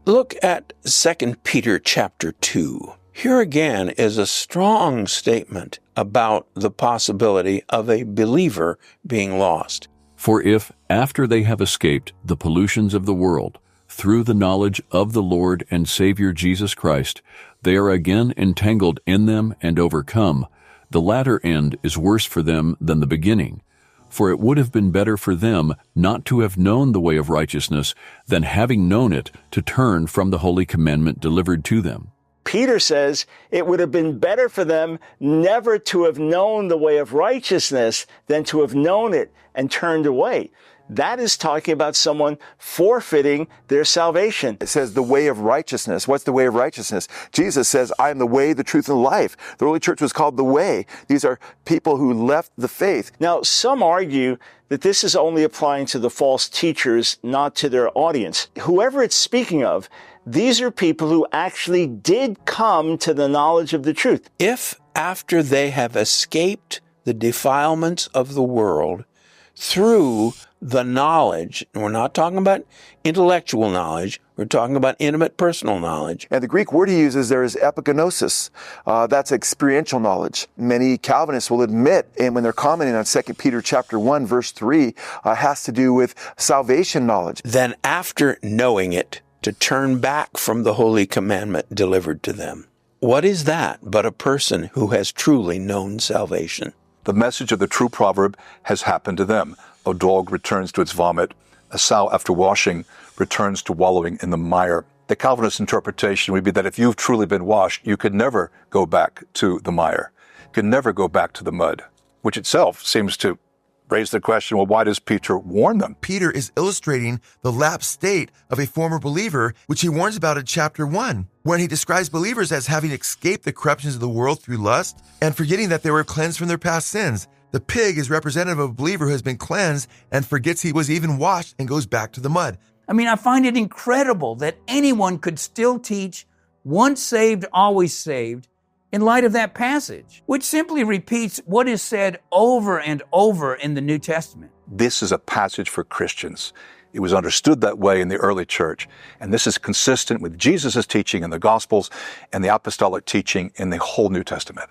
Look at 2 Peter chapter 2. Here again is a strong statement about the possibility of a believer being lost. For if, after they have escaped the pollutions of the world, through the knowledge of the Lord and Savior Jesus Christ, they are again entangled in them and overcome, the latter end is worse for them than the beginning. For it would have been better for them not to have known the way of righteousness than having known it to turn from the holy commandment delivered to them. Peter says it would have been better for them never to have known the way of righteousness than to have known it and turned away. That is talking about someone forfeiting their salvation. It says the way of righteousness. What's the way of righteousness? Jesus says, I am the way, the truth, and the life. The early church was called the way. These are people who left the faith. Now, some argue that this is only applying to the false teachers, not to their audience. Whoever it's speaking of, these are people who actually did come to the knowledge of the truth. If after they have escaped the defilements of the world through the knowledge, and we're not talking about intellectual knowledge, we're talking about intimate personal knowledge. And the Greek word he uses there is epignosis. That's experiential knowledge. Many Calvinists will admit, and when they're commenting on 2 Peter chapter 1, verse 3, has to do with salvation knowledge. Then after knowing it, to turn back from the holy commandment delivered to them. What is that but a person who has truly known salvation? The message of the true proverb has happened to them. A dog returns to its vomit. A sow, after washing, returns to wallowing in the mire. The Calvinist interpretation would be that if you've truly been washed, you could never go back to the mire. You could never go back to the mud, which itself seems to raise the question, well, why does Peter warn them? Peter is illustrating the lapsed state of a former believer, which he warns about in chapter 1, when he describes believers as having escaped the corruptions of the world through lust and forgetting that they were cleansed from their past sins. The pig is representative of a believer who has been cleansed and forgets he was even washed and goes back to the mud. I mean, I find it incredible that anyone could still teach once saved, always saved in light of that passage, which simply repeats what is said over and over in the New Testament. This is a passage for Christians. It was understood that way in the early church, and this is consistent with Jesus' teaching in the Gospels and the apostolic teaching in the whole New Testament.